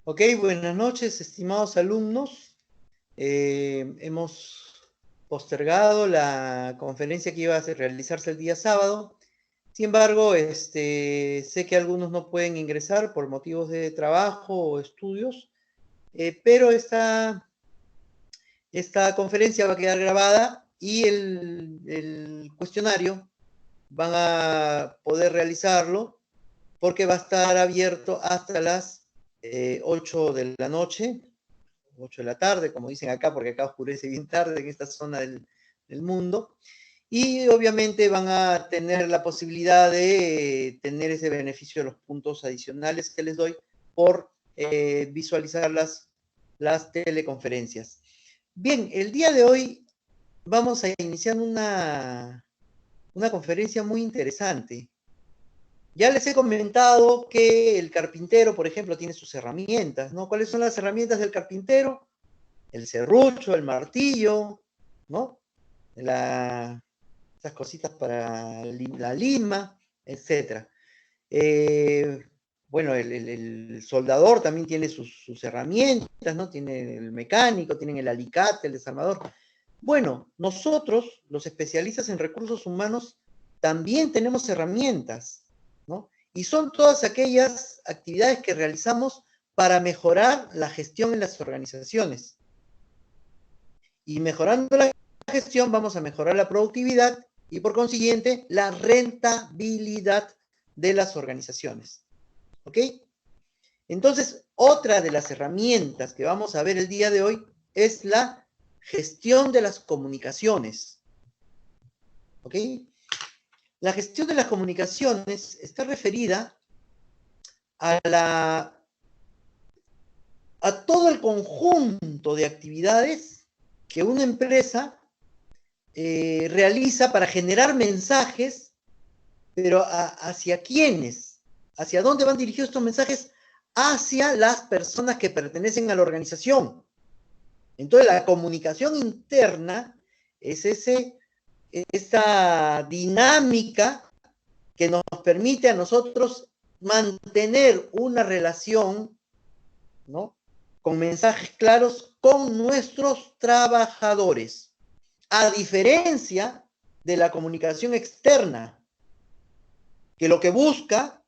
Ok, buenas noches, estimados alumnos. Hemos postergado la conferencia que iba a realizarse el día sábado. Sin embargo, sé que algunos no pueden ingresar por motivos de trabajo o estudios, pero esta conferencia va a quedar grabada y el cuestionario van a poder realizarlo porque va a estar abierto hasta las 8 de la noche, 8 de la tarde, como dicen acá, porque acá oscurece bien tarde en esta zona del mundo. Y obviamente van a tener la posibilidad de tener ese beneficio de los puntos adicionales que les doy por visualizar las teleconferencias. Bien, el día de hoy vamos a iniciar una conferencia muy interesante. Ya les he comentado que el carpintero, por ejemplo, tiene sus herramientas, ¿no? ¿Cuáles son las herramientas del carpintero? El serrucho, el martillo, ¿no? La, esas cositas para la lima, etc. Eh, bueno, el soldador también tiene sus herramientas, ¿no? Tiene el mecánico, tienen el alicate, el desarmador. Bueno, nosotros, los especialistas en recursos humanos, también tenemos herramientas, ¿no? Y son todas aquellas actividades que realizamos para mejorar la gestión en las organizaciones. Y mejorando la gestión vamos a mejorar la productividad y por consiguiente la rentabilidad de las organizaciones. ¿Ok? Entonces, otra de las herramientas que vamos a ver el día de hoy es la gestión de las comunicaciones. ¿Ok? La gestión de las comunicaciones está referida a, a todo el conjunto de actividades que una empresa realiza para generar mensajes, pero ¿hacia quiénes? ¿Hacia dónde van dirigidos estos mensajes? Hacia las personas que pertenecen a la organización. Entonces, la comunicación interna es esa dinámica que nos permite a nosotros mantener una relación, ¿no? Con mensajes claros con nuestros trabajadores. A diferencia de la comunicación externa, que lo que busca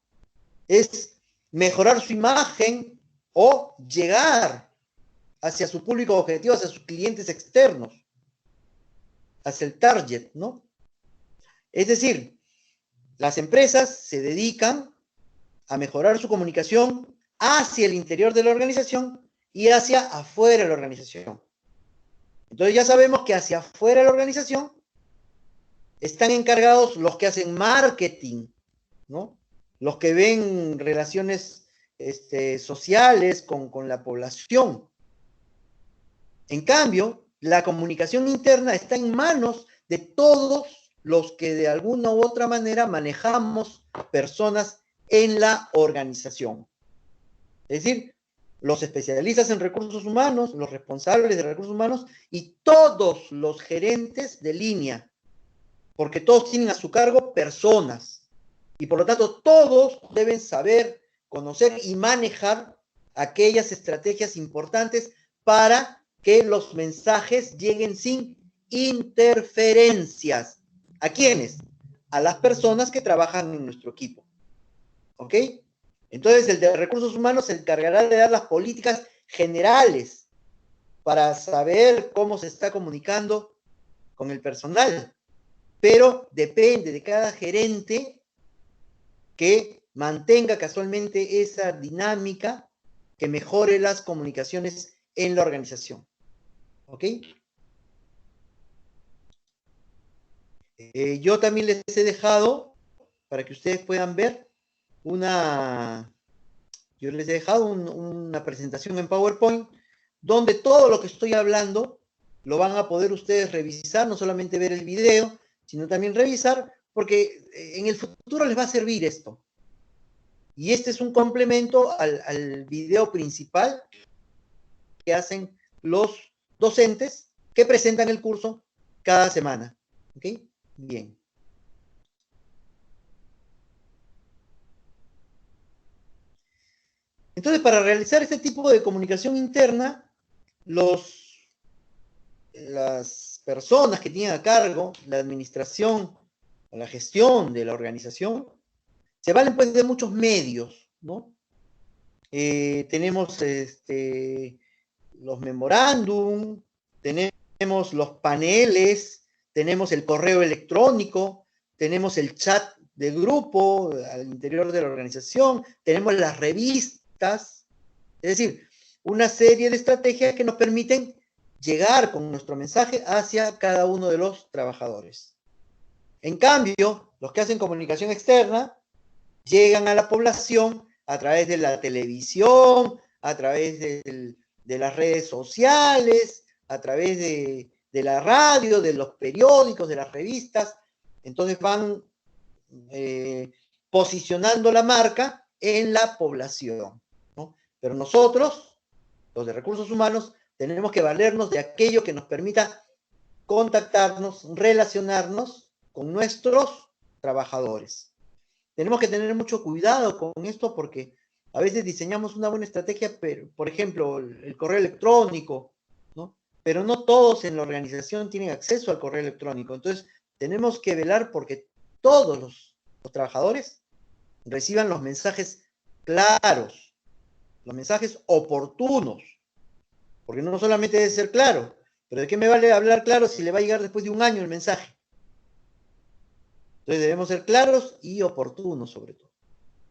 es mejorar su imagen o llegar hacia su público objetivo, hacia sus clientes externos, hacia el target, ¿no? Es decir, las empresas se dedican a mejorar su comunicación hacia el interior de la organización y hacia afuera de la organización. Entonces ya sabemos que hacia afuera de la organización están encargados los que hacen marketing, ¿no? Los que ven relaciones sociales con la población. En cambio, la comunicación interna está en manos de todos los que de alguna u otra manera manejamos personas en la organización. Es decir, los especialistas en recursos humanos, los responsables de recursos humanos y todos los gerentes de línea, porque todos tienen a su cargo personas y por lo tanto todos deben saber, conocer y manejar aquellas estrategias importantes para que los mensajes lleguen sin interferencias. ¿A quiénes? A las personas que trabajan en nuestro equipo. ¿Ok? Entonces el de recursos humanos se encargará de dar las políticas generales para saber cómo se está comunicando con el personal. Pero depende de cada gerente que mantenga casualmente esa dinámica que mejore las comunicaciones en la organización. ¿Ok? Yo también les he dejado, para que ustedes puedan ver, yo les he dejado una presentación en PowerPoint donde todo lo que estoy hablando lo van a poder ustedes revisar, no solamente ver el video, sino también revisar, porque en el futuro les va a servir esto. Y este es un complemento al video principal que hacen los docentes que presentan el curso cada semana. ¿Ok? Bien. Entonces, para realizar este tipo de comunicación interna, las personas que tienen a cargo la administración o la gestión de la organización se valen pues de muchos medios, ¿no? Tenemos los memorándum, tenemos los paneles, tenemos el correo electrónico, tenemos el chat de grupo al interior de la organización, tenemos las revistas, es decir, una serie de estrategias que nos permiten llegar con nuestro mensaje hacia cada uno de los trabajadores. En cambio, los que hacen comunicación externa llegan a la población a través de la televisión, a través de las redes sociales, a través de la radio, de los periódicos, de las revistas. Entonces van posicionando la marca en la población, ¿no? Pero nosotros, los de recursos humanos, tenemos que valernos de aquello que nos permita contactarnos, relacionarnos con nuestros trabajadores. Tenemos que tener mucho cuidado con esto porque a veces diseñamos una buena estrategia, pero, por ejemplo, el correo electrónico, ¿no? Pero no todos en la organización tienen acceso al correo electrónico. Entonces, tenemos que velar porque todos los trabajadores reciban los mensajes claros, los mensajes oportunos, porque no solamente debe ser claro, pero ¿de qué me vale hablar claro si le va a llegar después de un año el mensaje? Entonces debemos ser claros y oportunos sobre todo.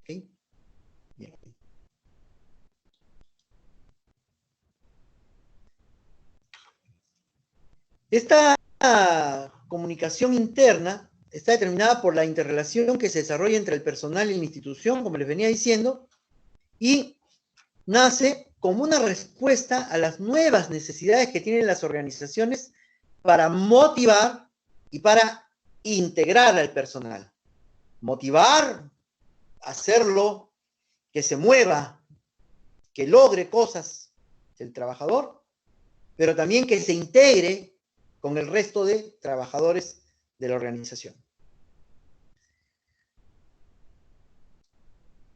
¿Okay? Bien. Esta comunicación interna está determinada por la interrelación que se desarrolla entre el personal y la institución, como les venía diciendo, y nace como una respuesta a las nuevas necesidades que tienen las organizaciones para motivar y para integrar al personal. Motivar, hacerlo, que se mueva, que logre cosas el trabajador, pero también que se integre con el resto de trabajadores de la organización.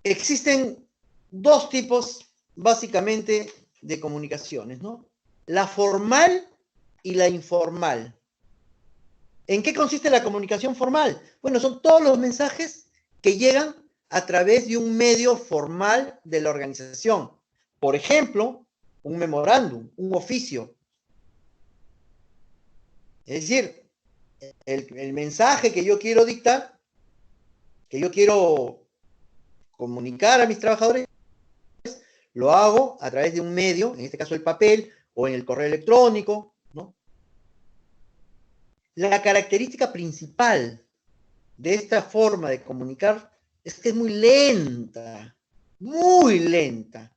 Existen dos tipos básicamente de comunicaciones, ¿no? La formal y la informal. ¿En qué consiste la comunicación formal? Bueno, son todos los mensajes que llegan a través de un medio formal de la organización. Por ejemplo, un memorándum, un oficio. Es decir, el mensaje que yo quiero dictar, que yo quiero comunicar a mis trabajadores, lo hago a través de un medio, en este caso el papel, o en el correo electrónico, ¿no? La característica principal de esta forma de comunicar es que es muy lenta, muy lenta.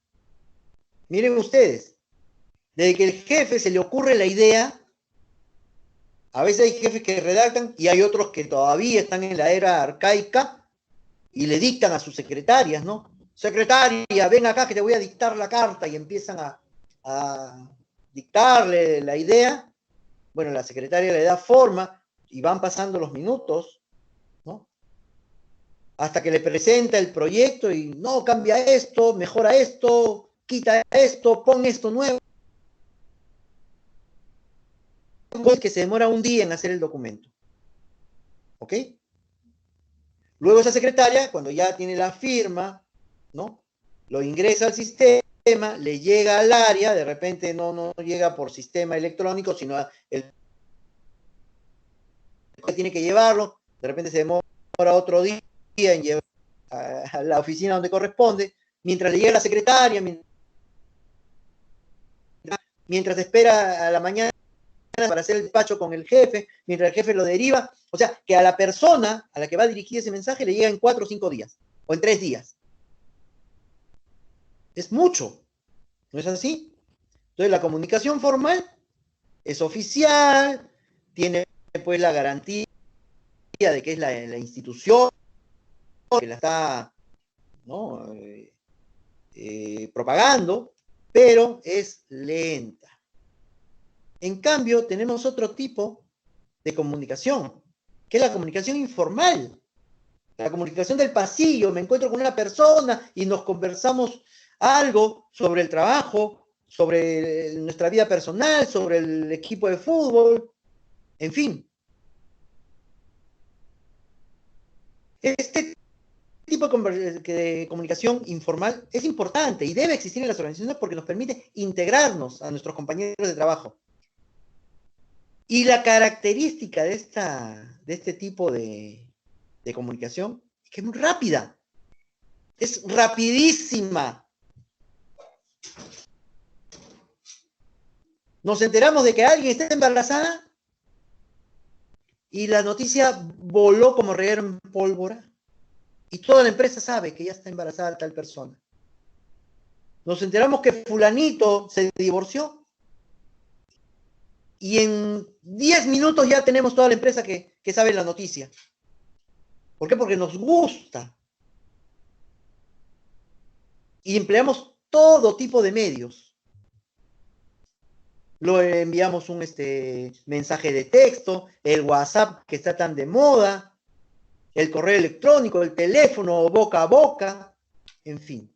Miren ustedes, desde que el jefe se le ocurre la idea, a veces hay jefes que redactan y hay otros que todavía están en la era arcaica y le dictan a sus secretarias, ¿no? Secretaria, ven acá que te voy a dictar la carta y empiezan a dictarle la idea. Bueno, la secretaria le da forma y van pasando los minutos, ¿no? Hasta que le presenta el proyecto y no, cambia esto, mejora esto, quita esto, pon esto nuevo. Que se demora un día en hacer el documento. ¿Ok? Luego esa secretaria, cuando ya tiene la firma, ¿no? Lo ingresa al sistema, le llega al área, de repente no llega por sistema electrónico, sino el que tiene que llevarlo, de repente se demora otro día en llevar a la oficina donde corresponde, mientras le llega la secretaria, mientras espera a la mañana para hacer el despacho con el jefe, mientras el jefe lo deriva. O sea, que a la persona a la que va a dirigir ese mensaje le llega en 4 o 5 días, o en 3 días. Es mucho, ¿no es así? Entonces la comunicación formal es oficial, tiene pues la garantía de que es la institución que la está, ¿no? Propagando, pero es lenta. En cambio, tenemos otro tipo de comunicación, que es la comunicación informal. La comunicación del pasillo, me encuentro con una persona y nos conversamos algo sobre el trabajo, sobre nuestra vida personal, sobre el equipo de fútbol, en fin. Este tipo de comunicación informal es importante y debe existir en las organizaciones porque nos permite integrarnos a nuestros compañeros de trabajo. Y la característica de este tipo de comunicación es que es muy rápida, es rapidísima. Nos enteramos de que alguien está embarazada y la noticia voló como reguero en pólvora y toda la empresa sabe que ya está embarazada tal persona. Nos enteramos que fulanito se divorció y en 10 minutos ya tenemos toda la empresa que sabe la noticia. ¿Por qué? Porque nos gusta. Y empleamos todo tipo de medios. Lo enviamos un mensaje de texto, el WhatsApp que está tan de moda, el correo electrónico, el teléfono, boca a boca, en fin.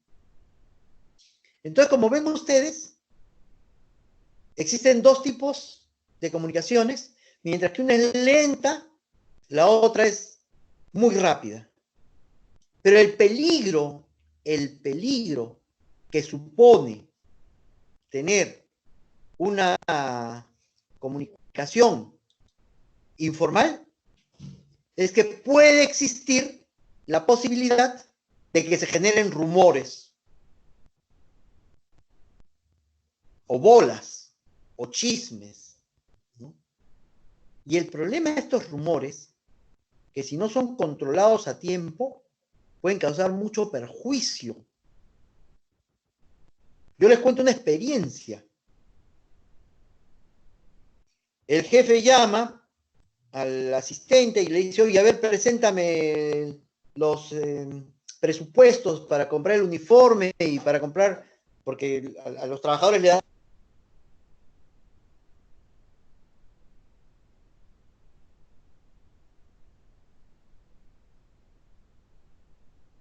Entonces, como ven ustedes, existen dos tipos de comunicaciones, mientras que una es lenta, la otra es muy rápida. Pero el peligro que supone tener una comunicación informal es que puede existir la posibilidad de que se generen rumores o bolas o chismes, ¿no? Y el problema de estos rumores, que si no son controlados a tiempo, pueden causar mucho perjuicio. Yo les cuento una experiencia. El jefe llama al asistente y le dice, oye, a ver, preséntame los presupuestos para comprar el uniforme y para comprar, porque a los trabajadores le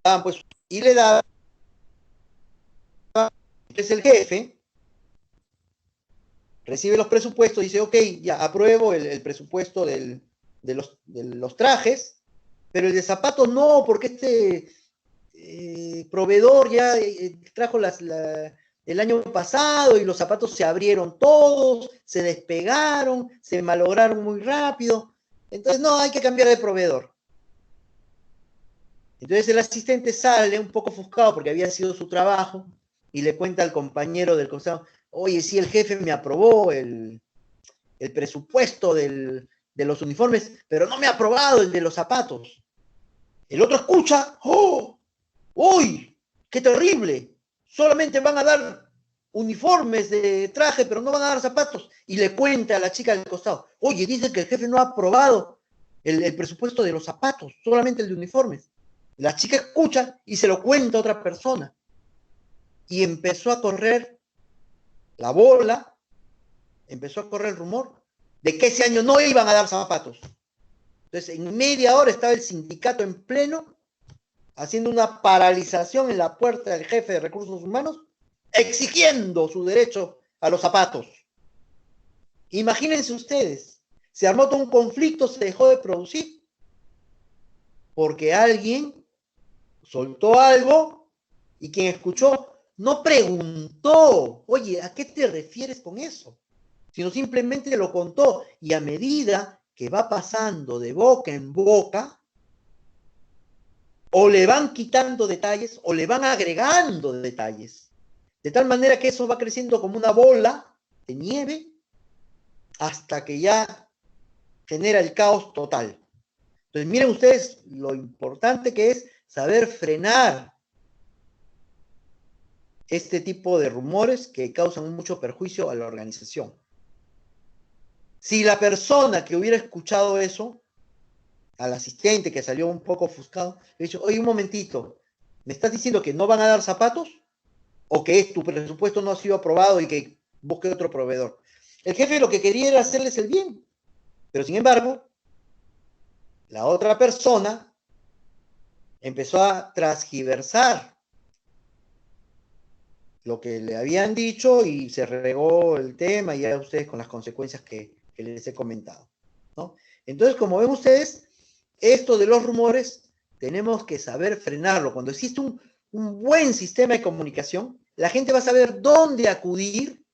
daban, pues, y le daban, entonces el jefe recibe los presupuestos y dice, ok, ya apruebo el presupuesto de los trajes, pero el de zapatos no, porque proveedor ya trajo el año pasado y los zapatos se abrieron todos, se despegaron, se malograron muy rápido. Entonces, no, hay que cambiar de proveedor. Entonces el asistente sale un poco ofuscado porque había sido su trabajo y le cuenta al compañero del consejo, oye, sí, el jefe me aprobó el presupuesto de los uniformes, pero no me ha aprobado el de los zapatos. El otro escucha, ¡oh! ¡Uy! ¡Qué terrible! Solamente van a dar uniformes de traje, pero no van a dar zapatos. Y le cuenta a la chica del costado, oye, dice que el jefe no ha aprobado el presupuesto de los zapatos, solamente el de uniformes. La chica escucha y se lo cuenta a otra persona. Y empezó a correr la bola, empezó a correr el rumor de que ese año no iban a dar zapatos. Entonces, en media hora estaba el sindicato en pleno haciendo una paralización en la puerta del jefe de recursos humanos, exigiendo su derecho a los zapatos. Imagínense ustedes, se armó todo un conflicto, se dejó de producir, porque alguien soltó algo y quien escuchó no preguntó, oye, ¿a qué te refieres con eso? Sino simplemente lo contó y a medida que va pasando de boca en boca, o le van quitando detalles o le van agregando detalles. De tal manera que eso va creciendo como una bola de nieve hasta que ya genera el caos total. Entonces, miren ustedes lo importante que es saber frenar este tipo de rumores que causan mucho perjuicio a la organización. Si la persona que hubiera escuchado eso, al asistente que salió un poco ofuscado, le dicho, oye, un momentito, ¿me estás diciendo que no van a dar zapatos? ¿O que tu presupuesto no ha sido aprobado y que busque otro proveedor? El jefe lo que quería era hacerles el bien, pero sin embargo, la otra persona empezó a transgiversar lo que le habían dicho y se regó el tema, y ya ustedes con las consecuencias que les he comentado, ¿no? Entonces, como ven ustedes, esto de los rumores tenemos que saber frenarlo. Cuando existe un buen sistema de comunicación, la gente va a saber dónde acudir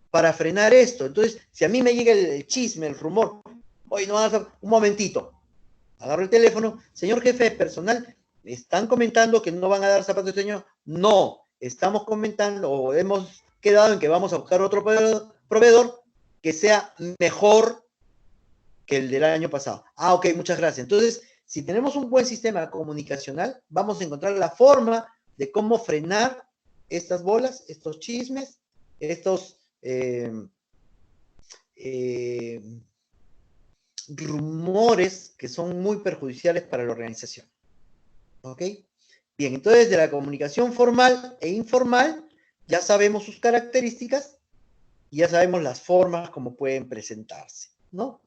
para frenar esto. Entonces, si a mí me llega el chisme, el rumor, oye, no, un momentito, agarro el teléfono, señor jefe de personal, ¿están comentando que no van a dar zapatos de señor? No, estamos comentando o hemos quedado en que vamos a buscar otro proveedor que sea mejor que el del año pasado. Ah, ok, muchas gracias. Entonces, si tenemos un buen sistema comunicacional, vamos a encontrar la forma de cómo frenar estas bolas, estos chismes, estos rumores que son muy perjudiciales para la organización. ¿Ok? Bien, entonces de la comunicación formal e informal ya sabemos sus características y ya sabemos las formas como pueden presentarse, ¿no?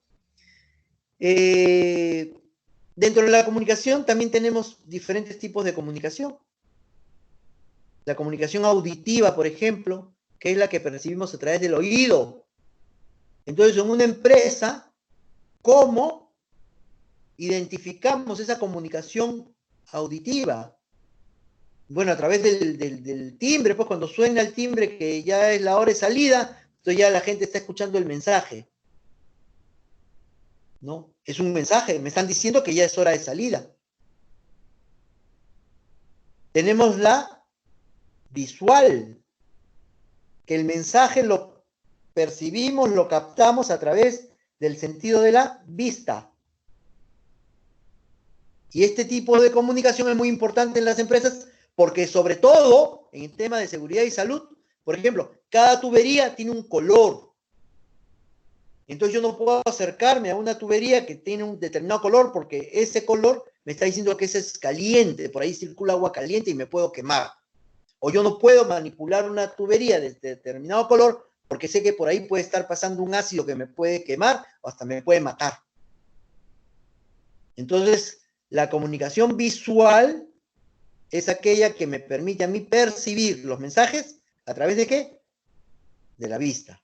Dentro de la comunicación también tenemos diferentes tipos de comunicación. La comunicación auditiva, por ejemplo, que es la que percibimos a través del oído. Entonces, en una empresa, ¿cómo identificamos esa comunicación auditiva? Bueno, a través del timbre, pues cuando suena el timbre que ya es la hora de salida, entonces ya la gente está escuchando el mensaje, ¿no? Es un mensaje, me están diciendo que ya es hora de salida. Tenemos la visual, que el mensaje lo percibimos, lo captamos a través del sentido de la vista. Y este tipo de comunicación es muy importante en las empresas porque sobre todo en el tema de seguridad y salud, por ejemplo, cada tubería tiene un color. Entonces yo no puedo acercarme a una tubería que tiene un determinado color porque ese color me está diciendo que ese es caliente, por ahí circula agua caliente y me puedo quemar. O yo no puedo manipular una tubería de determinado color porque sé que por ahí puede estar pasando un ácido que me puede quemar o hasta me puede matar. Entonces, la comunicación visual es aquella que me permite a mí percibir los mensajes a través de ¿qué? De la vista.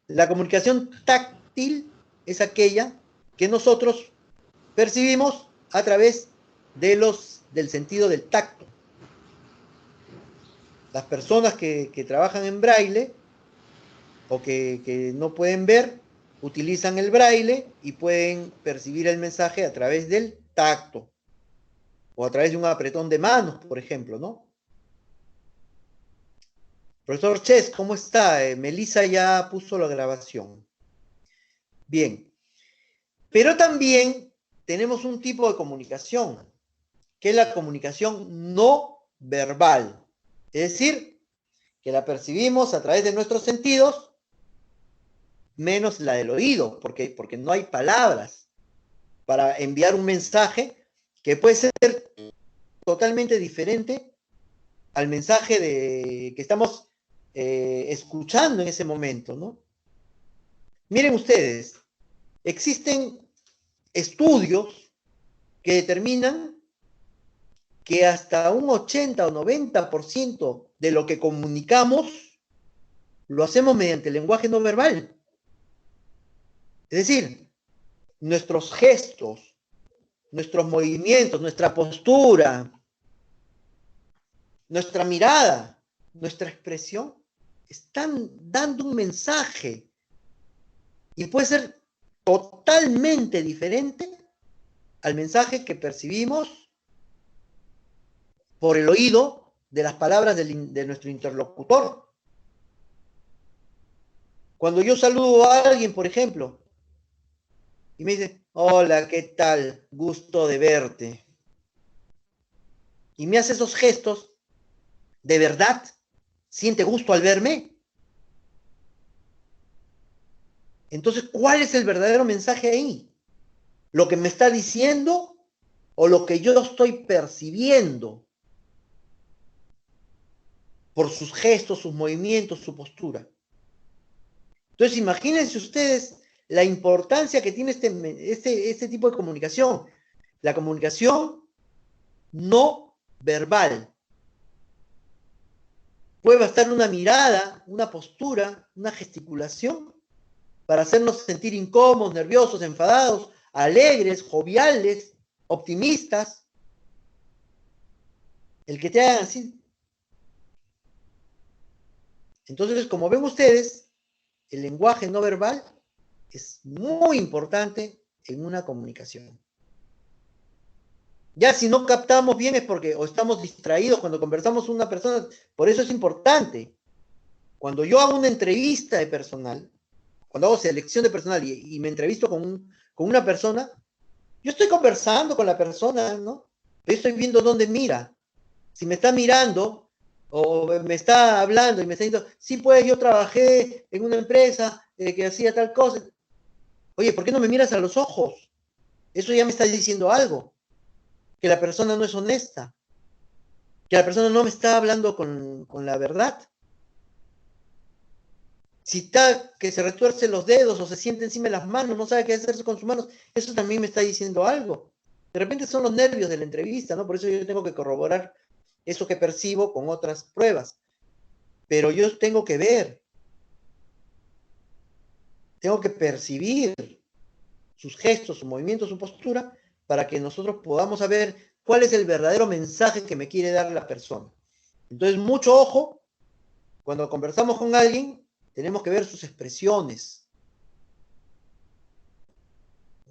La comunicación táctil es aquella que nosotros percibimos a través del sentido del tacto. Las personas que trabajan en braille o que no pueden ver, utilizan el braille y pueden percibir el mensaje a través del tacto o a través de un apretón de manos, por ejemplo, ¿no? Profesor Ches, ¿cómo está? Melissa ya puso la grabación. Bien. Pero también tenemos un tipo de comunicación, que es la comunicación no verbal. Es decir, que la percibimos a través de nuestros sentidos, menos la del oído, porque no hay palabras para enviar un mensaje que puede ser totalmente diferente al mensaje que estamos escuchando en ese momento, ¿no? Miren ustedes, existen estudios que determinan que hasta un 80 o 90% de lo que comunicamos lo hacemos mediante el lenguaje no verbal. Es decir, nuestros gestos, nuestros movimientos, nuestra postura, nuestra mirada, nuestra expresión, están dando un mensaje y puede ser totalmente diferente al mensaje que percibimos por el oído de las palabras de nuestro interlocutor. Cuando yo saludo a alguien, por ejemplo, y me dice, hola, ¿qué tal? Gusto de verte. Y me hace esos gestos, ¿de verdad siente gusto al verme? Entonces, ¿cuál es el verdadero mensaje ahí? ¿Lo que me está diciendo o lo que yo estoy percibiendo por sus gestos, sus movimientos, su postura? Entonces, imagínense ustedes la importancia que tiene este tipo de comunicación. La comunicación no verbal. Puede bastar una mirada, una postura, una gesticulación para hacernos sentir incómodos, nerviosos, enfadados, alegres, joviales, optimistas. El que te hagan así. Entonces, como ven ustedes, el lenguaje no verbal es muy importante en una comunicación. Ya si no captamos bien es porque o estamos distraídos cuando conversamos con una persona, por eso es importante. Cuando yo hago una entrevista de personal, cuando hago selección de personal y me entrevisto con una persona, yo estoy conversando con la persona, ¿no? Yo estoy viendo dónde mira. Si me está mirando o me está hablando y me está diciendo, sí, pues yo trabajé en una empresa que hacía tal cosa. Oye, ¿por qué no me miras a los ojos? Eso ya me está diciendo algo, que la persona no es honesta, que la persona no me está hablando con la verdad. Si está que se retuerce los dedos o se siente encima de las manos, no sabe qué hacerse con sus manos, eso también me está diciendo algo. De repente son los nervios de la entrevista, ¿no? Por eso yo tengo que corroborar eso que percibo con otras pruebas. Pero yo tengo que ver, tengo que percibir sus gestos, su movimiento, su postura, para que nosotros podamos saber cuál es el verdadero mensaje que me quiere dar la persona. Entonces, mucho ojo, cuando conversamos con alguien, tenemos que ver sus expresiones.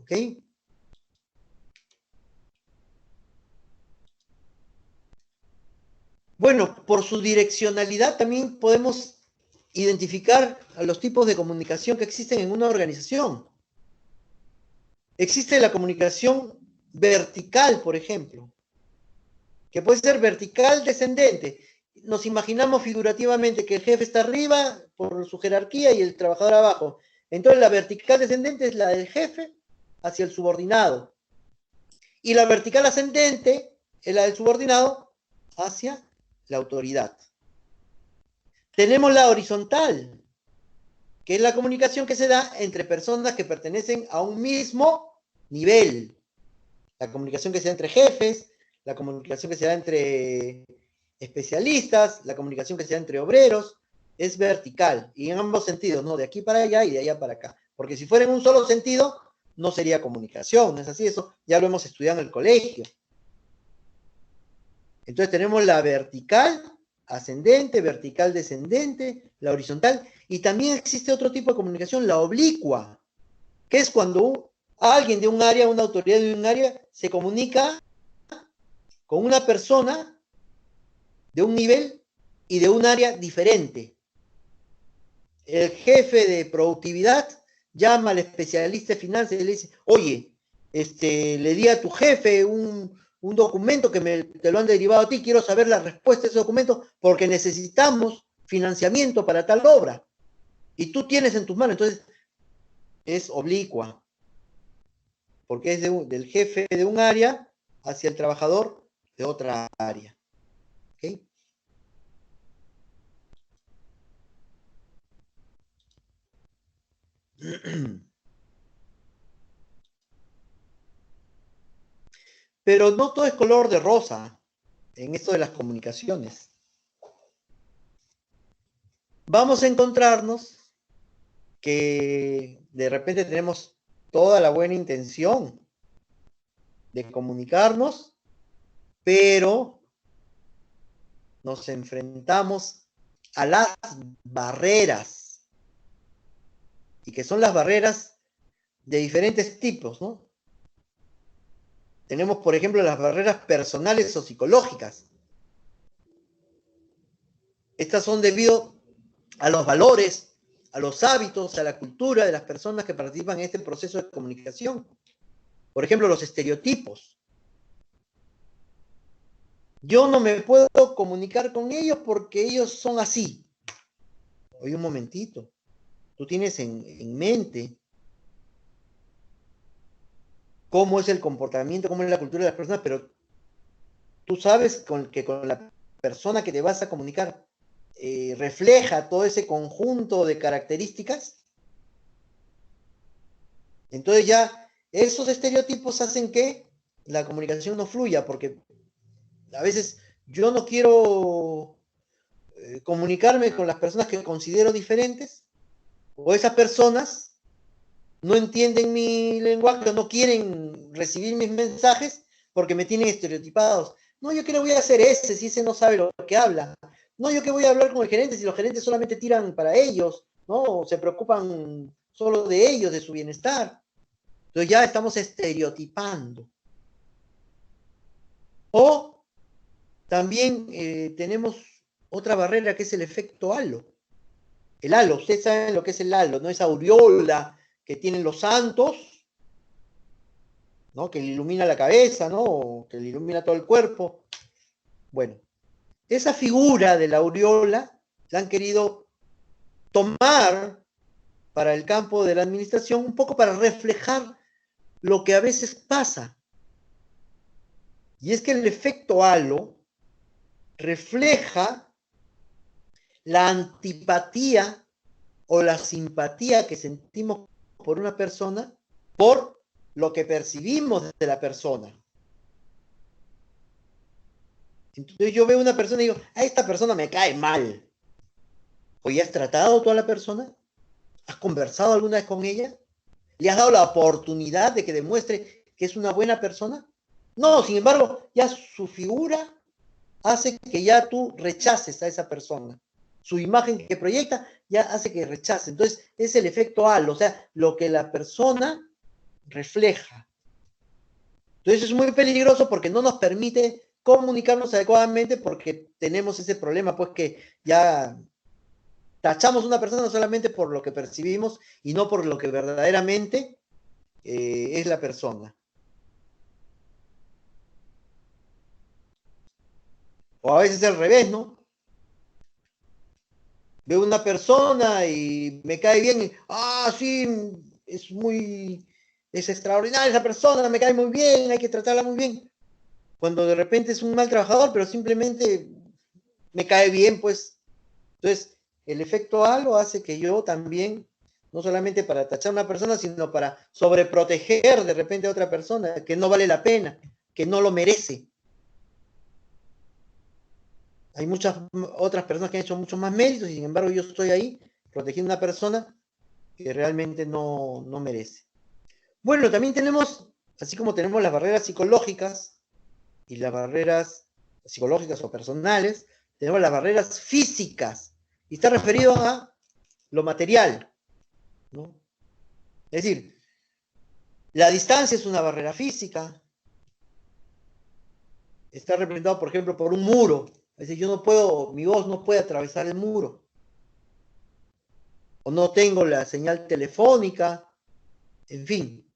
¿Ok? Bueno, por su direccionalidad también podemos identificar a los tipos de comunicación que existen en una organización. Existe la comunicación vertical, por ejemplo, que puede ser vertical descendente. Nos imaginamos figurativamente que el jefe está arriba por su jerarquía y el trabajador abajo. Entonces la vertical descendente es la del jefe hacia el subordinado. Y la vertical ascendente es la del subordinado hacia la autoridad. Tenemos la horizontal, que es la comunicación que se da entre personas que pertenecen a un mismo nivel. La comunicación que se da entre jefes, la comunicación que se da entre especialistas, la comunicación que se da entre obreros, es vertical y en ambos sentidos, ¿no? De aquí para allá y de allá para acá. Porque si fuera en un solo sentido, no sería comunicación, ¿no es así? Eso ya lo hemos estudiado en el colegio. Entonces tenemos la vertical ascendente, vertical descendente, la horizontal, y también existe otro tipo de comunicación, la oblicua, que es cuando alguien de un área, una autoridad de un área, se comunica con una persona de un nivel y de un área diferente. El jefe de productividad llama al especialista de finanzas y le dice, oye, le di a tu jefe un documento que te lo han derivado a ti, quiero saber la respuesta de ese documento porque necesitamos financiamiento para tal obra. Y tú tienes en tus manos, entonces es oblicua, porque es del jefe de un área hacia el trabajador de otra área. ¿Okay? Pero no todo es color de rosa en esto de las comunicaciones. Vamos a encontrarnos que de repente tenemos toda la buena intención de comunicarnos, pero nos enfrentamos a las barreras, y que son las barreras de diferentes tipos, ¿no? Tenemos, por ejemplo, las barreras personales o psicológicas. Estas son debido a los valores, a los hábitos, a la cultura de las personas que participan en este proceso de comunicación. Por ejemplo, los estereotipos. Yo no me puedo comunicar con ellos porque ellos son así. Oye, un momentito. Tú tienes en mente cómo es el comportamiento, cómo es la cultura de las personas, pero tú sabes que con la persona que te vas a comunicar refleja todo ese conjunto de características. Entonces ya esos estereotipos hacen que la comunicación no fluya, porque a veces yo no quiero comunicarme con las personas que considero diferentes, o esas personas no entienden mi lenguaje o no quieren recibir mis mensajes porque me tienen estereotipados. No, yo qué le voy a hacer ese si ese no sabe lo que habla. No, yo qué voy a hablar con el gerente si los gerentes solamente tiran para ellos, ¿no? Se preocupan solo de ellos, de su bienestar. Entonces ya estamos estereotipando. O también tenemos otra barrera que es el efecto halo. El halo, ustedes saben lo que es el halo, ¿no? Esa aureola que tienen los santos, ¿no? Que le ilumina la cabeza, ¿no? O que le ilumina todo el cuerpo. Bueno, esa figura de la aureola la han querido tomar para el campo de la administración un poco para reflejar lo que a veces pasa. Y es que el efecto halo refleja la antipatía o la simpatía que sentimos por una persona por lo que percibimos de la persona. Entonces yo veo una persona y digo, a esta persona me cae mal. ¿Hoy has tratado tú a la persona? ¿Has conversado alguna vez con ella? ¿Le has dado la oportunidad de que demuestre que es una buena persona? No, sin embargo, ya su figura hace que ya tú rechaces a esa persona. Su imagen que proyecta ya hace que rechace. Entonces, es el efecto halo, o sea, lo que la persona refleja. Entonces, es muy peligroso porque no nos permite comunicarnos adecuadamente porque tenemos ese problema, pues que ya tachamos a una persona solamente por lo que percibimos y no por lo que verdaderamente es la persona. O a veces al revés, ¿no? Veo una persona y me cae bien, y, sí, es extraordinaria esa persona, me cae muy bien, hay que tratarla muy bien. Cuando de repente es un mal trabajador, pero simplemente me cae bien, pues. Entonces, el efecto halo hace que yo también, no solamente para tachar a una persona, sino para sobreproteger de repente a otra persona, que no vale la pena, que no lo merece. Hay muchas otras personas que han hecho muchos más méritos y sin embargo yo estoy ahí protegiendo a una persona que realmente no merece. Bueno, también tenemos, así como tenemos las barreras psicológicas y las barreras psicológicas o personales, tenemos las barreras físicas y está referido a lo material, ¿no? Es decir, la distancia es una barrera física, está representado, por ejemplo, por un muro. Es decir, mi voz no puede atravesar el muro. O no tengo la señal telefónica, en fin.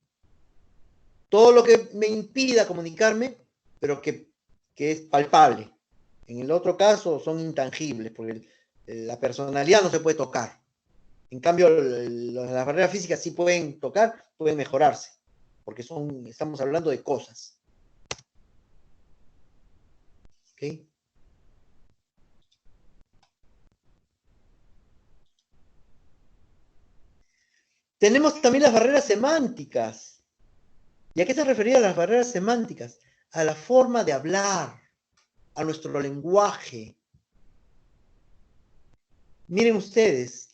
Todo lo que me impida comunicarme, pero que es palpable. En el otro caso son intangibles, porque la personalidad no se puede tocar. En cambio, las barreras físicas sí pueden tocar, pueden mejorarse, porque estamos hablando de cosas. ¿Okay? Tenemos también las barreras semánticas. ¿Y a qué se refería las barreras semánticas? A la forma de hablar, a nuestro lenguaje. Miren ustedes,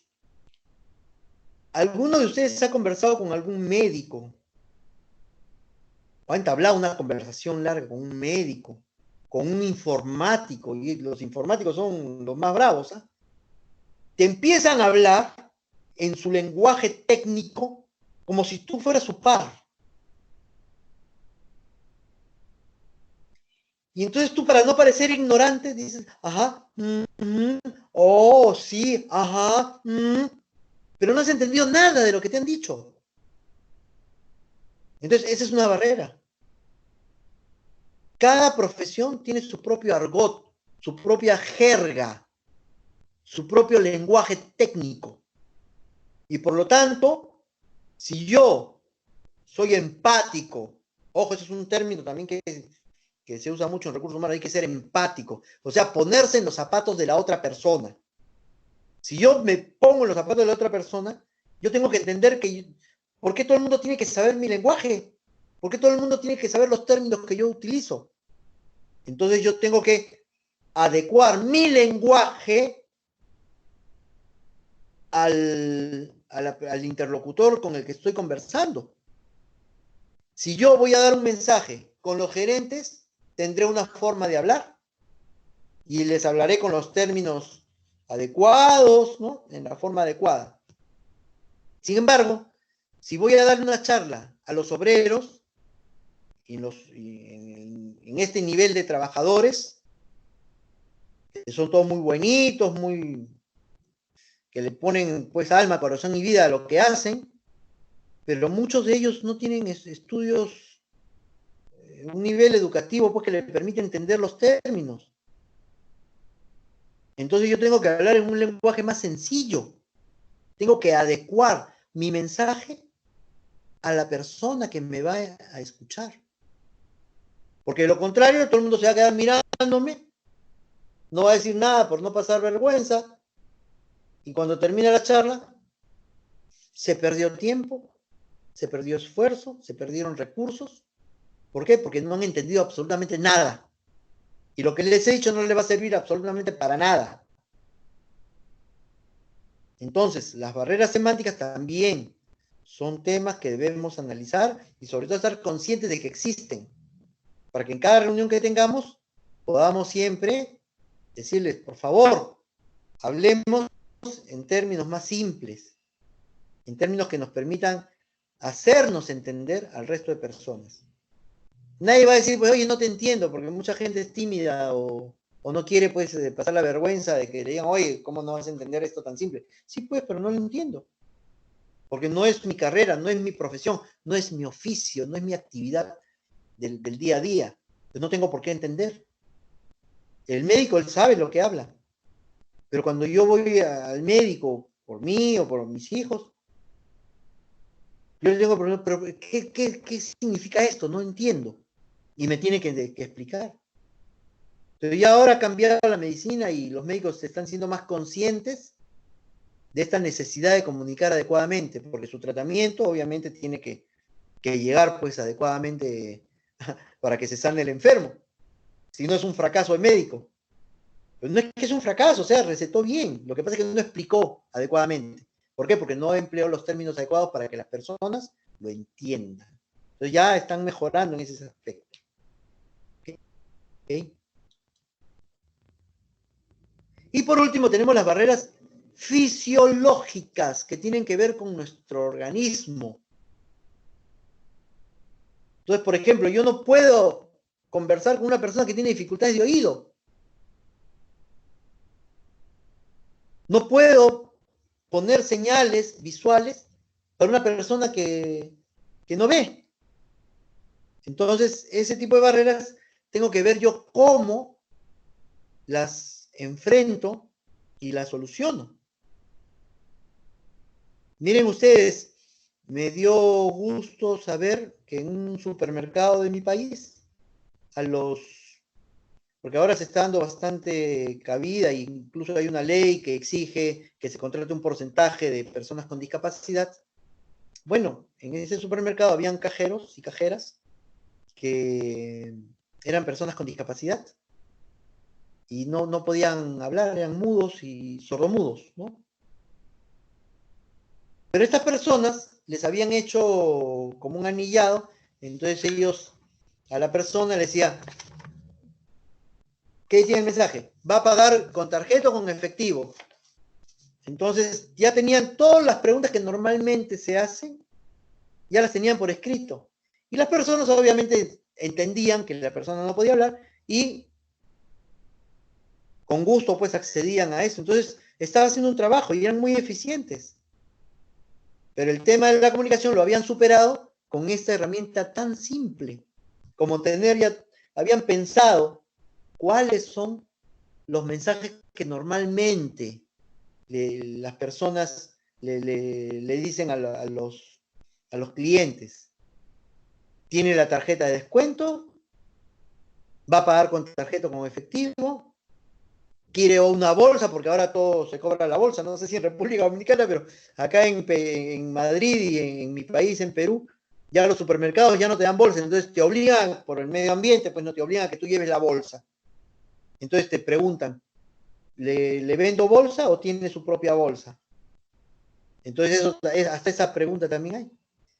¿alguno de ustedes ha conversado con algún médico? ¿O ha entablado una conversación larga con un médico, con un informático? Y los informáticos son los más bravos, ¿eh? Te empiezan a hablar en su lenguaje técnico como si tú fueras su par. Y entonces tú, para no parecer ignorante, dices, ajá, oh, sí, ajá, pero no has entendido nada de lo que te han dicho. Entonces, esa es una barrera. Cada profesión tiene su propio argot, su propia jerga, su propio lenguaje técnico. Y por lo tanto, si yo soy empático, ojo, ese es un término también que se usa mucho en recursos humanos, hay que ser empático, o sea, ponerse en los zapatos de la otra persona. Si yo me pongo en los zapatos de la otra persona, yo tengo que entender ¿por qué todo el mundo tiene que saber mi lenguaje? ¿Por qué todo el mundo tiene que saber los términos que yo utilizo? Entonces yo tengo que adecuar mi lenguaje al interlocutor con el que estoy conversando. Si yo voy a dar un mensaje con los gerentes, tendré una forma de hablar y les hablaré con los términos adecuados, ¿no? En la forma adecuada. Sin embargo, si voy a dar una charla a los obreros, en este nivel de trabajadores, que son todos muy buenitos, que le ponen pues alma, corazón y vida a lo que hacen, pero muchos de ellos no tienen estudios, un nivel educativo pues que les permite entender los términos. Entonces yo tengo que hablar en un lenguaje más sencillo, tengo que adecuar mi mensaje a la persona que me va a escuchar. Porque de lo contrario, todo el mundo se va a quedar mirándome, no va a decir nada por no pasar vergüenza, y cuando termina la charla, se perdió tiempo, se perdió esfuerzo, se perdieron recursos. ¿Por qué? Porque no han entendido absolutamente nada. Y lo que les he dicho no les va a servir absolutamente para nada. Entonces, las barreras semánticas también son temas que debemos analizar y sobre todo estar conscientes de que existen, para que en cada reunión que tengamos podamos siempre decirles, por favor, hablemos en términos más simples, en términos que nos permitan hacernos entender al resto de personas. Nadie va a decir, pues, oye, no te entiendo, porque mucha gente es tímida o no quiere, pues, pasar la vergüenza de que le digan, oye, ¿cómo no vas a entender esto tan simple? Sí, pues, pero no lo entiendo. Porque no es mi carrera, no es mi profesión, no es mi oficio, no es mi actividad del día a día. Pues no tengo por qué entender. El médico, él sabe lo que habla. Pero cuando yo voy al médico por mí o por mis hijos, yo le digo, pero ¿qué significa esto? No entiendo. Y me tiene que explicar. Pero ya ahora ha cambiado la medicina y los médicos están siendo más conscientes de esta necesidad de comunicar adecuadamente, porque su tratamiento obviamente tiene que llegar pues adecuadamente para que se sane el enfermo. Si no es un fracaso el médico. Pero no es que es un fracaso, o sea, recetó bien. Lo que pasa es que no explicó adecuadamente. ¿Por qué? Porque no empleó los términos adecuados para que las personas lo entiendan. Entonces ya están mejorando en ese aspecto. ¿Okay? Y por último tenemos las barreras fisiológicas que tienen que ver con nuestro organismo. Entonces, por ejemplo, yo no puedo conversar con una persona que tiene dificultades de oído. No puedo poner señales visuales para una persona que no ve. Entonces, ese tipo de barreras tengo que ver yo cómo las enfrento y las soluciono. Miren ustedes, me dio gusto saber que en un supermercado de mi país, porque ahora se está dando bastante cabida, e incluso hay una ley que exige que se contrate un porcentaje de personas con discapacidad. Bueno, en ese supermercado habían cajeros y cajeras que eran personas con discapacidad y no podían hablar, eran mudos y sordomudos, ¿no? Pero estas personas les habían hecho como un anillado, entonces ellos a la persona le decían, ¿qué tiene el mensaje? ¿Va a pagar con tarjeta o con efectivo? Entonces ya tenían todas las preguntas que normalmente se hacen, ya las tenían por escrito. Y las personas obviamente entendían que la persona no podía hablar y con gusto pues accedían a eso. Entonces estaba haciendo un trabajo y eran muy eficientes. Pero el tema de la comunicación lo habían superado con esta herramienta tan simple como habían pensado cuáles son los mensajes que normalmente las personas le dicen a los clientes. Tiene la tarjeta de descuento, va a pagar con tarjeta o con efectivo, quiere una bolsa, porque ahora todo se cobra la bolsa, no sé si en República Dominicana, pero acá en Madrid y en mi país, en Perú, ya los supermercados ya no te dan bolsa, entonces te obligan, por el medio ambiente, pues no te obligan a que tú lleves la bolsa. Entonces te preguntan, ¿le vendo bolsa o tiene su propia bolsa? Entonces, hasta esa pregunta también hay.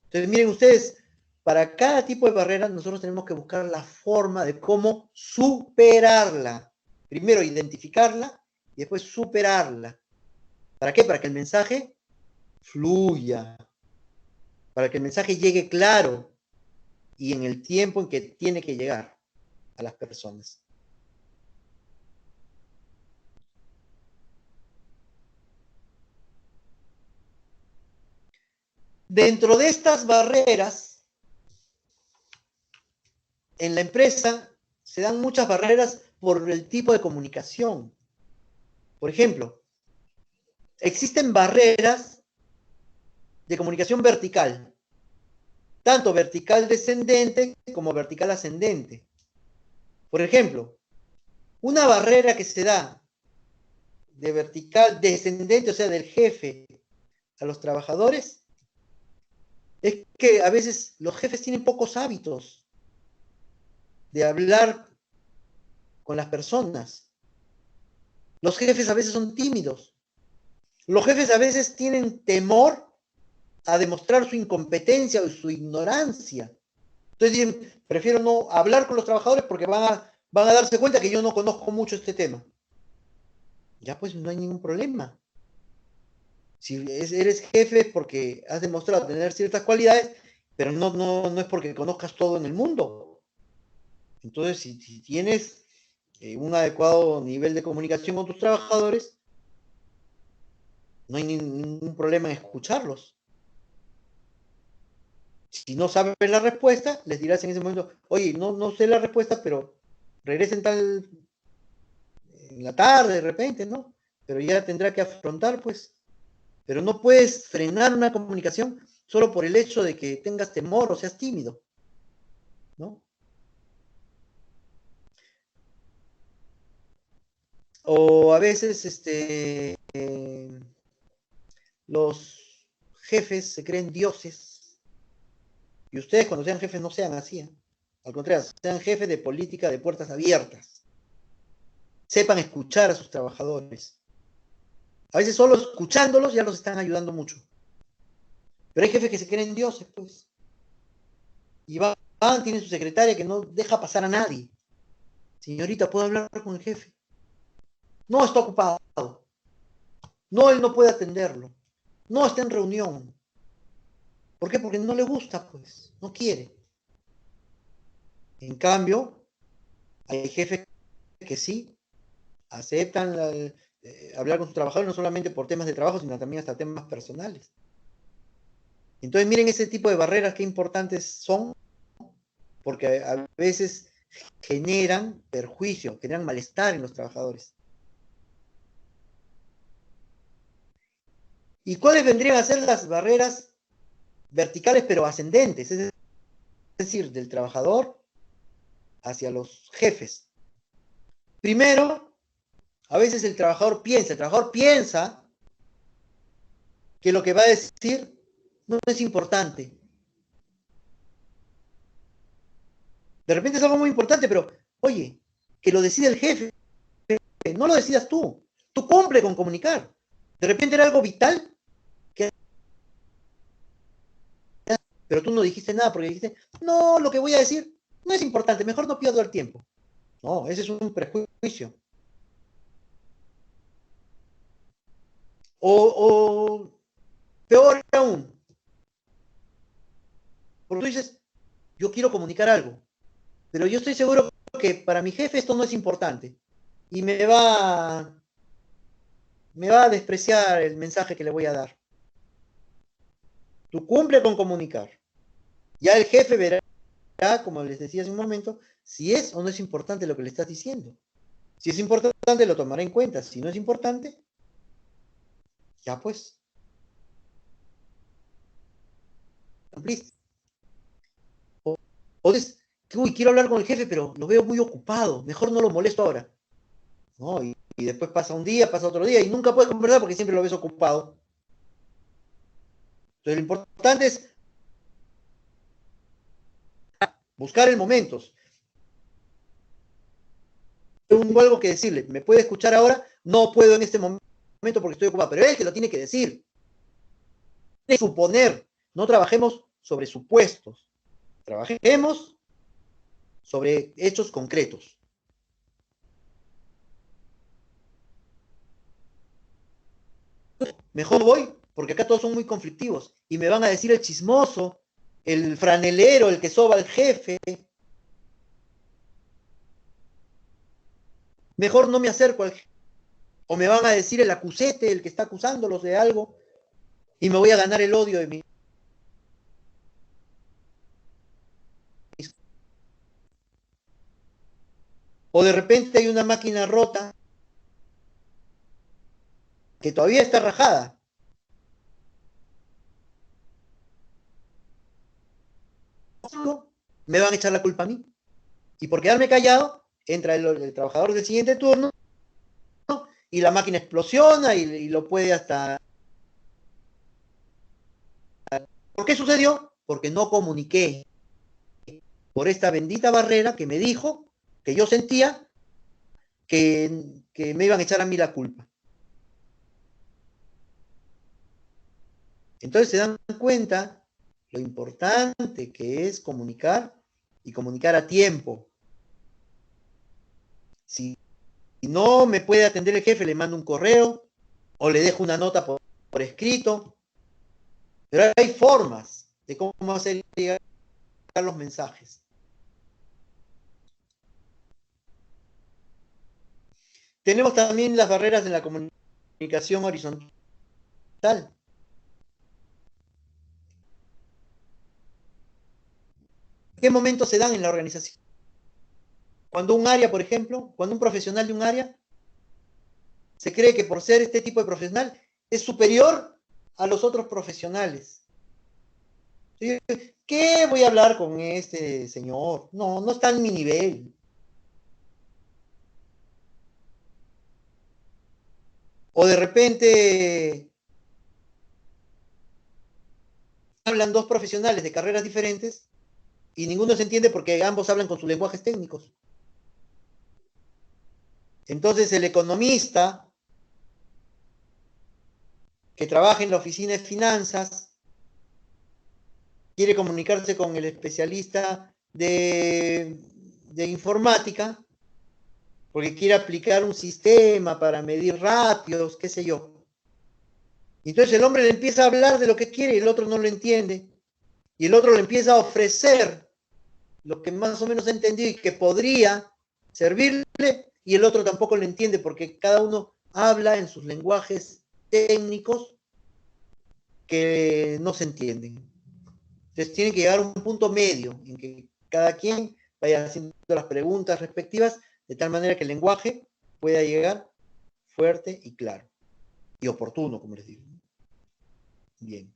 Entonces, miren ustedes, para cada tipo de barrera nosotros tenemos que buscar la forma de cómo superarla. Primero identificarla y después superarla. ¿Para qué? Para que el mensaje fluya, para que el mensaje llegue claro y en el tiempo en que tiene que llegar a las personas. Dentro de estas barreras, en la empresa se dan muchas barreras por el tipo de comunicación. Por ejemplo, existen barreras de comunicación vertical, tanto vertical descendente como vertical ascendente. Por ejemplo, una barrera que se da de vertical descendente, o sea, del jefe a los trabajadores, es que a veces los jefes tienen pocos hábitos de hablar con las personas. Los jefes a veces son tímidos. Los jefes a veces tienen temor a demostrar su incompetencia o su ignorancia. Entonces dicen, prefiero no hablar con los trabajadores porque van a darse cuenta que yo no conozco mucho este tema. Ya pues no hay ningún problema. Si eres jefe porque has demostrado tener ciertas cualidades, pero no es porque conozcas todo en el mundo. Entonces, si tienes un adecuado nivel de comunicación con tus trabajadores, no hay ningún problema en escucharlos. Si no sabes la respuesta, les dirás en ese momento, oye, no sé la respuesta, pero regresen en la tarde de repente, ¿no? Pero ya tendrá que afrontar, pues. Pero no puedes frenar una comunicación solo por el hecho de que tengas temor o seas tímido, ¿no? O a veces, los jefes se creen dioses. Y ustedes cuando sean jefes no sean así, ¿eh? Al contrario, sean jefes de política de puertas abiertas. Sepan escuchar a sus trabajadores. A veces solo escuchándolos ya los están ayudando mucho. Pero hay jefes que se creen dioses, pues. Y tienen su secretaria que no deja pasar a nadie. Señorita, ¿puedo hablar con el jefe? No, está ocupado. No, él no puede atenderlo. No, está en reunión. ¿Por qué? Porque no le gusta, pues. No quiere. En cambio, hay jefes que sí aceptan hablar con sus trabajadores no solamente por temas de trabajo, sino también hasta temas personales. Entonces, miren ese tipo de barreras qué importantes son, porque a veces generan perjuicio, generan malestar en los trabajadores. ¿Y cuáles vendrían a ser las barreras verticales pero ascendentes? Es decir, del trabajador hacia los jefes. Primero, a veces el trabajador piensa que lo que va a decir no es importante. De repente es algo muy importante, pero oye, que lo decide el jefe, no lo decidas tú. Tú cumple con comunicar. De repente era algo vital, pero tú no dijiste nada porque dijiste, no, lo que voy a decir no es importante, mejor no pierdo el tiempo. No, ese es un prejuicio. O peor aún, porque tú dices, yo quiero comunicar algo, pero yo estoy seguro que para mi jefe esto no es importante y me va a despreciar el mensaje que le voy a dar. Tú cumple con comunicar. Ya el jefe verá, como les decía hace un momento, si es o no es importante lo que le estás diciendo. Si es importante, lo tomará en cuenta. Si no es importante, ya pues, cumpliste. O dices, uy, quiero hablar con el jefe, pero lo veo muy ocupado, mejor no lo molesto ahora. ¿No? Y después pasa un día, pasa otro día, y nunca puedes conversar porque siempre lo ves ocupado. Entonces, lo importante es buscar el momento. Tengo algo que decirle, ¿me puede escuchar ahora? No puedo en este momento porque estoy ocupado, pero él que lo tiene que decir. de suponer, no trabajemos sobre supuestos, trabajemos sobre hechos concretos. Mejor voy, porque acá todos son muy conflictivos y me van a decir el chismoso, el franelero, el que soba al jefe. Mejor no me acerco al jefe. O me van a decir el acusete, el que está acusándolos de algo, y me voy a ganar el odio de mí. O de repente hay una máquina rota que todavía está rajada. Me van a echar la culpa a mí. Y por quedarme callado, entra el trabajador del siguiente turno y la máquina explosiona y lo puede hasta... ¿Por qué sucedió? Porque no comuniqué. Por esta bendita barrera que me dijo que yo sentía que me iban a echar a mí la culpa. Entonces se dan cuenta lo importante que es comunicar y comunicar a tiempo. Si no me puede atender el jefe, le mando un correo o le dejo una nota por escrito. Pero hay formas de cómo hacer llegar los mensajes. Tenemos también las barreras en la comunicación horizontal. ¿En qué momento se dan en la organización? Cuando un área, por ejemplo, cuando un profesional de un área se cree que por ser este tipo de profesional es superior a los otros profesionales. ¿Qué voy a hablar con este señor? No, no está en mi nivel. O de repente hablan dos profesionales de carreras diferentes y ninguno se entiende porque ambos hablan con sus lenguajes técnicos. Entonces el economista que trabaja en la oficina de finanzas quiere comunicarse con el especialista de informática porque quiere aplicar un sistema para medir ratios, qué sé yo. Y entonces el hombre le empieza a hablar de lo que quiere y el otro no lo entiende. Y el otro le empieza a ofrecer lo que más o menos ha entendido y que podría servirle, y el otro tampoco lo entiende porque cada uno habla en sus lenguajes técnicos que no se entienden. Entonces tiene que llegar a un punto medio en que cada quien vaya haciendo las preguntas respectivas de tal manera que el lenguaje pueda llegar fuerte y claro y oportuno, como les digo. Bien.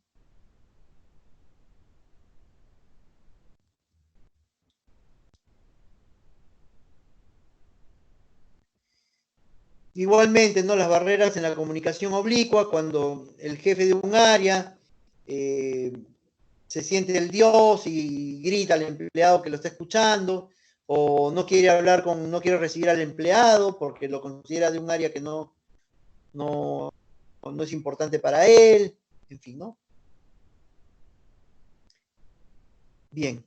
Igualmente, ¿no? Las barreras en la comunicación oblicua, cuando el jefe de un área se siente el dios y grita al empleado que lo está escuchando, o no quiere hablar con, no quiere recibir al empleado porque lo considera de un área que no, no es importante para él, en fin, ¿no? Bien.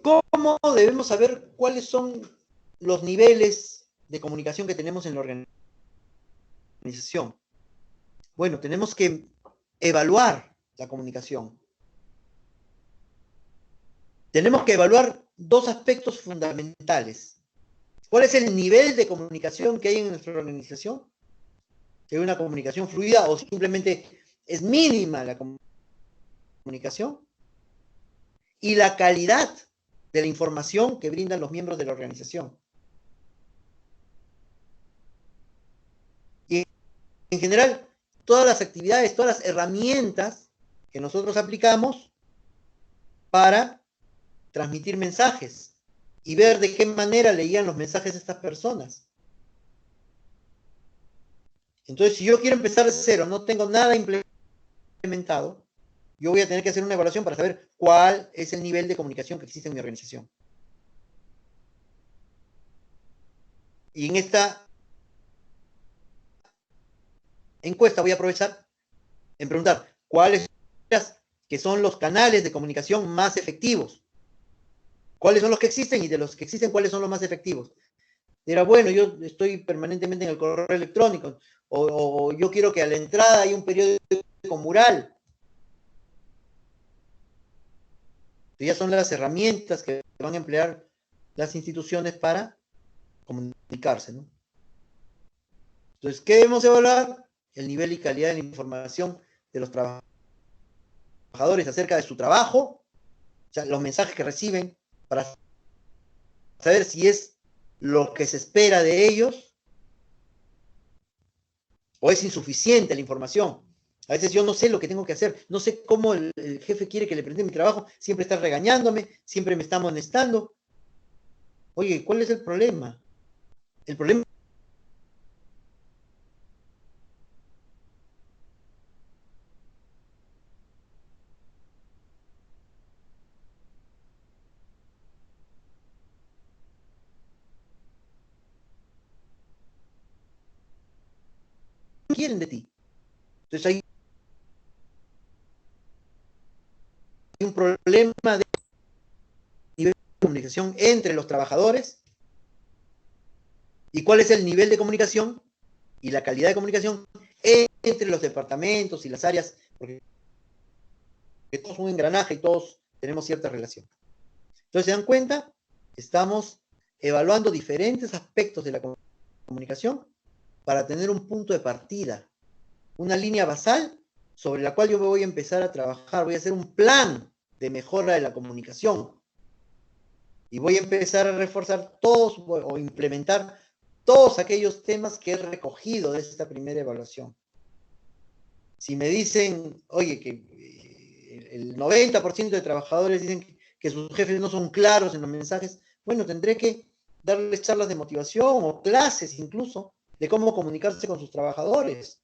¿Cómo debemos saber cuáles son los niveles de comunicación que tenemos en la organización? Bueno, tenemos que evaluar la comunicación. Tenemos que evaluar dos aspectos fundamentales. ¿Cuál es el nivel de comunicación que hay en nuestra organización? ¿Que hay una comunicación fluida o simplemente es mínima la comunicación? Y la calidad de la información que brindan los miembros de la organización. Y en general, todas las actividades, todas las herramientas que nosotros aplicamos para transmitir mensajes y ver de qué manera leían los mensajes de estas personas. Entonces, si yo quiero empezar de cero, no tengo nada implementado, yo voy a tener que hacer una evaluación para saber cuál es el nivel de comunicación que existe en mi organización. Y en esta encuesta voy a aprovechar en preguntar cuáles que son los canales de comunicación más efectivos. ¿Cuáles son los que existen? Y de los que existen, ¿cuáles son los más efectivos? Dirá, bueno, yo estoy permanentemente en el correo electrónico, o yo quiero que a la entrada haya un periódico mural. Ya son las herramientas que van a emplear las instituciones para comunicarse, ¿no? Entonces, ¿qué debemos evaluar? El nivel y calidad de la información de los trabajadores acerca de su trabajo, o sea, los mensajes que reciben, para saber si es lo que se espera de ellos o es insuficiente la información. A veces yo no sé lo que tengo que hacer, no sé cómo el jefe quiere que le presente mi trabajo, siempre está regañándome, siempre me está amonestando. Oye, ¿cuál es el problema? El problema es que quieren de ti. Entonces hay un problema de nivel de comunicación entre los trabajadores. ¿Y cuál es el nivel de comunicación y la calidad de comunicación entre los departamentos y las áreas? Porque todos son un engranaje y todos tenemos cierta relación. Entonces, ¿se dan cuenta? Estamos evaluando diferentes aspectos de la comunicación para tener un punto de partida, una línea basal sobre la cual yo voy a empezar a trabajar, voy a hacer un plan de mejora de la comunicación y voy a empezar a reforzar todos o implementar todos aquellos temas que he recogido de esta primera evaluación. Si me dicen, oye, que el 90% de trabajadores dicen que sus jefes no son claros en los mensajes, bueno, tendré que darles charlas de motivación o clases incluso de cómo comunicarse con sus trabajadores.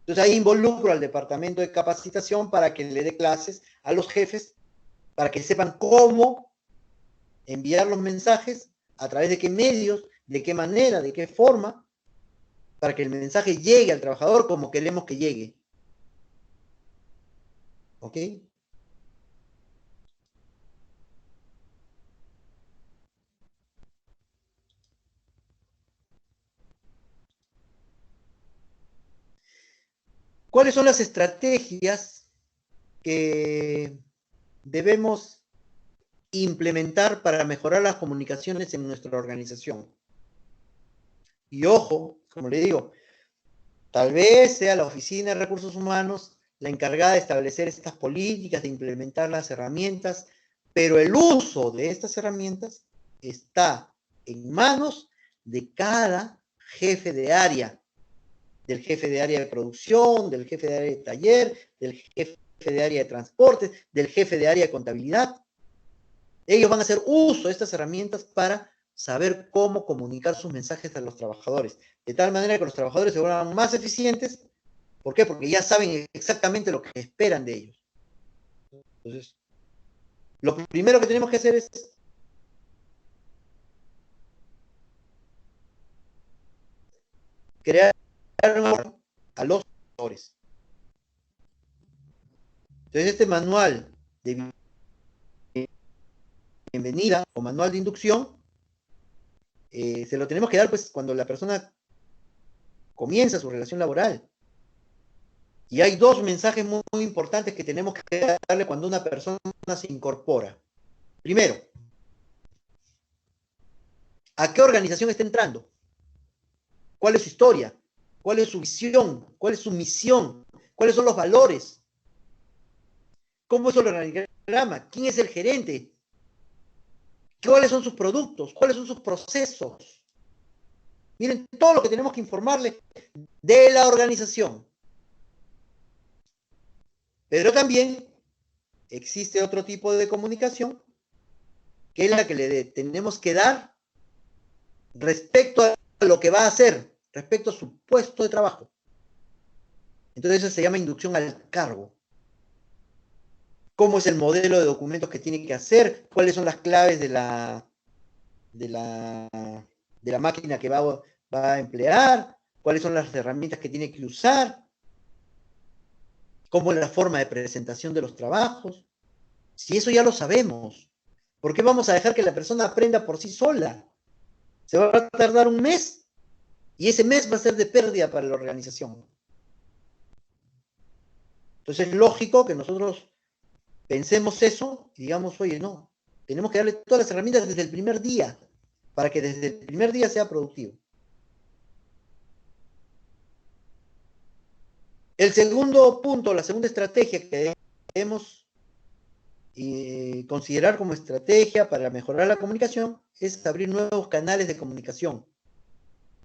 Entonces ahí involucro al departamento de capacitación para que le dé clases a los jefes, para que sepan cómo enviar los mensajes, a través de qué medios, de qué manera, de qué forma, para que el mensaje llegue al trabajador como queremos que llegue. ¿Ok? ¿Cuáles son las estrategias que debemos implementar para mejorar las comunicaciones en nuestra organización? Y ojo, como le digo, tal vez sea la Oficina de Recursos Humanos la encargada de establecer estas políticas, de implementar las herramientas, pero el uso de estas herramientas está en manos de cada jefe de área, del jefe de área de producción, del jefe de área de taller, del jefe de área de transportes, del jefe de área de contabilidad. Ellos van a hacer uso de estas herramientas para saber cómo comunicar sus mensajes a los trabajadores, de tal manera que los trabajadores se vuelvan más eficientes. ¿Por qué? Porque ya saben exactamente lo que esperan de ellos. Entonces, lo primero que tenemos que hacer es crear a los trabajadores. Entonces, este manual de bienvenida o manual de inducción se lo tenemos que dar pues cuando la persona comienza su relación laboral. Y hay dos mensajes muy, muy importantes que tenemos que darle cuando una persona se incorpora. Primero, ¿a qué organización está entrando? ¿Cuál es su historia? ¿Cuál es su visión? ¿Cuál es su misión? ¿Cuáles son los valores? ¿Cómo es el organigrama? ¿Quién es el gerente? ¿Cuáles son sus productos? ¿Cuáles son sus procesos? Miren todo lo que tenemos que informarle de la organización. Pero también existe otro tipo de comunicación que es la que le tenemos que dar respecto a lo que va a hacer, respecto a su puesto de trabajo. Entonces eso se llama inducción al cargo. ¿Cómo es el modelo de documentos que tiene que hacer? ¿Cuáles son las claves de la máquina que va a emplear? cuáles son las herramientas que tiene que usar, cómo es la forma de presentación de los trabajos. Si eso ya lo sabemos, ¿por qué vamos a dejar que la persona aprenda por sí sola? Se va a tardar un mes y ese mes va a ser de pérdida para la organización. Entonces es lógico que nosotros pensemos eso y digamos, oye, no, tenemos que darle todas las herramientas desde el primer día, para que desde el primer día sea productivo. El segundo punto, la segunda estrategia que debemos considerar como estrategia para mejorar la comunicación es abrir nuevos canales de comunicación.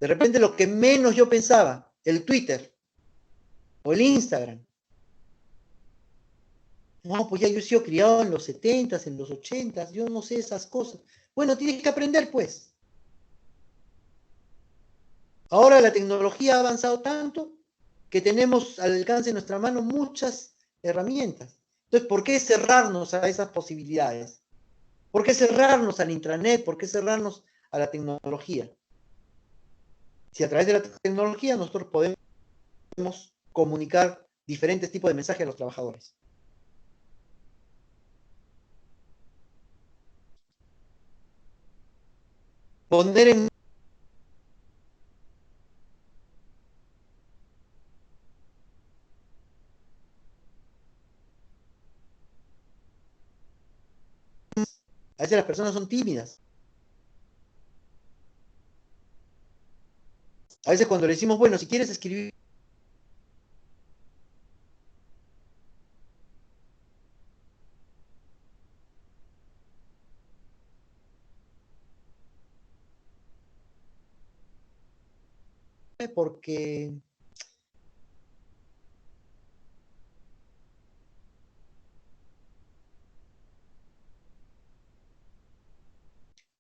De repente lo que menos yo pensaba, el Twitter o el Instagram. No, pues ya yo he sido criado en los 70s, en los 80s, yo no sé esas cosas. Bueno, tienes que aprender, pues. Ahora la tecnología ha avanzado tanto que tenemos al alcance de nuestra mano muchas herramientas. Entonces, ¿por qué cerrarnos a esas posibilidades? ¿Por qué cerrarnos al intranet? ¿Por qué cerrarnos a la tecnología? Si a través de la tecnología nosotros podemos comunicar diferentes tipos de mensajes a los trabajadores. Poner en a veces las personas son tímidas. A veces cuando le decimos, bueno, si quieres escribir, porque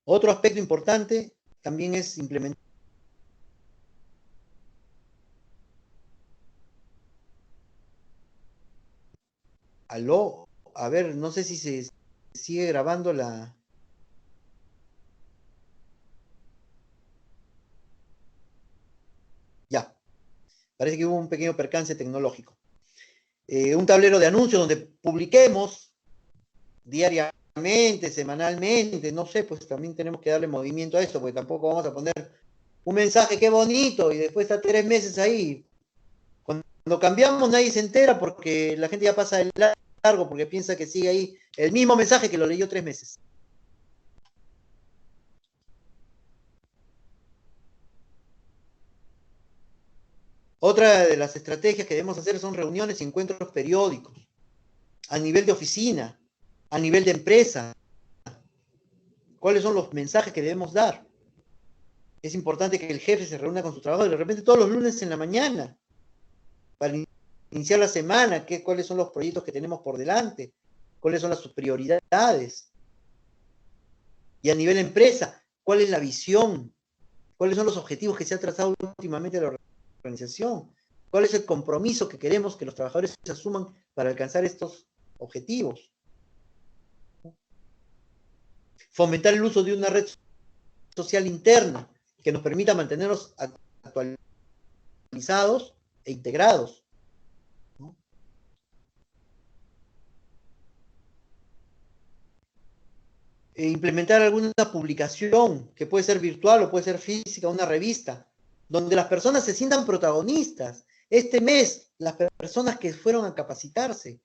otro aspecto importante también es implementar. Aló, a ver, no sé si se sigue grabando la... Ya, parece que hubo un pequeño percance tecnológico. Un tablero de anuncios donde publiquemos diariamente, semanalmente, no sé, pues también tenemos que darle movimiento a eso, porque tampoco vamos a poner un mensaje, qué bonito, y después está 3 meses ahí. Cuando cambiamos nadie se entera porque la gente ya pasa el largo, porque piensa que sigue ahí el mismo mensaje que lo leyó 3 meses. Otra de las estrategias que debemos hacer son reuniones y encuentros periódicos, a nivel de oficina, a nivel de empresa. ¿Cuáles son los mensajes que debemos dar? Es importante que el jefe se reúna con su trabajo de repente todos los lunes en la mañana para iniciar la semana, cuáles son los proyectos que tenemos por delante, cuáles son las prioridades. Y a nivel empresa, ¿cuál es la visión? ¿Cuáles son los objetivos que se ha trazado últimamente la organización? ¿Cuál es el compromiso que queremos que los trabajadores asuman para alcanzar estos objetivos? Fomentar el uso de una red social interna que nos permita mantenernos actualizados e integrados. ¿No? Implementar alguna publicación que puede ser virtual o puede ser física, una revista, donde las personas se sientan protagonistas. Este mes, las personas que fueron a capacitarse,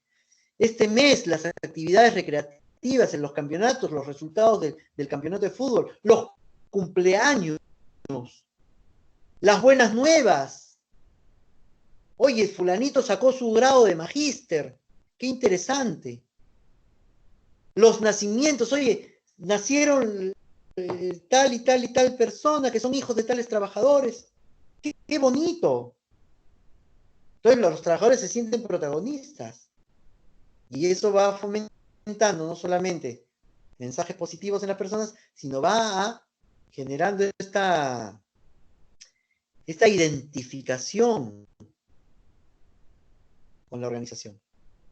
este mes, las actividades recreativas en los campeonatos, los resultados del campeonato de fútbol, los cumpleaños, las buenas nuevas. Oye, fulanito sacó su grado de magíster. Qué interesante. Los nacimientos, oye, nacieron tal y tal y tal persona que son hijos de tales trabajadores. Qué bonito. Entonces los trabajadores se sienten protagonistas y eso va fomentando no solamente mensajes positivos en las personas, sino va generando esta identificación con la organización,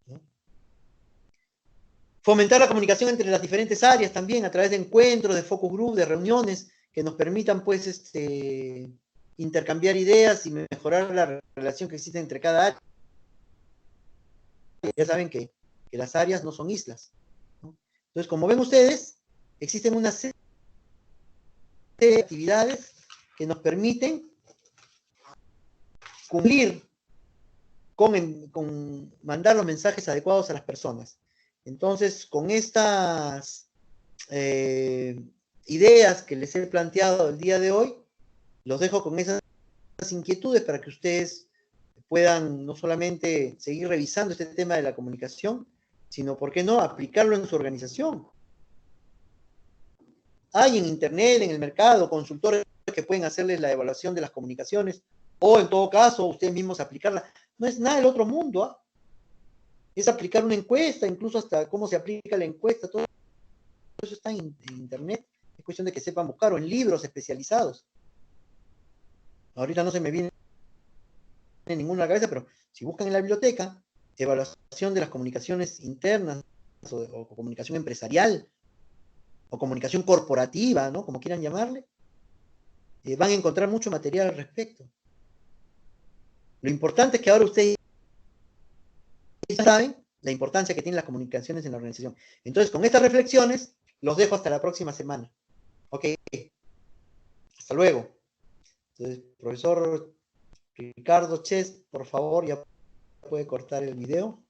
¿no? Fomentar la comunicación entre las diferentes áreas también a través de encuentros, de focus group, de reuniones que nos permitan pues intercambiar ideas y mejorar la relación que existe entre cada área. Ya saben que las áreas no son islas, ¿no? Entonces, como ven ustedes, existen una serie de actividades que nos permiten cumplir con mandar los mensajes adecuados a las personas. Entonces, con estas ideas que les he planteado el día de hoy, los dejo con esas inquietudes para que ustedes puedan no solamente seguir revisando este tema de la comunicación, sino, ¿por qué no?, aplicarlo en su organización. Hay en Internet, en el mercado, consultores que pueden hacerles la evaluación de las comunicaciones, o en todo caso, ustedes mismos aplicarla. No es nada del otro mundo, ¿eh? Es aplicar una encuesta, incluso hasta cómo se aplica la encuesta, todo eso está en Internet. Es cuestión de que sepan buscar, o en libros especializados. Ahorita no se me viene ninguna a la cabeza, pero si buscan en la biblioteca, evaluación de las comunicaciones internas, o comunicación empresarial, o comunicación corporativa, ¿no?, como quieran llamarle, van a encontrar mucho material al respecto. Lo importante es que ahora ustedes saben la importancia que tienen las comunicaciones en la organización. Entonces, con estas reflexiones, los dejo hasta la próxima semana. Ok, hasta luego. Entonces, profesor Ricardo Ches, por favor, ya puede cortar el video.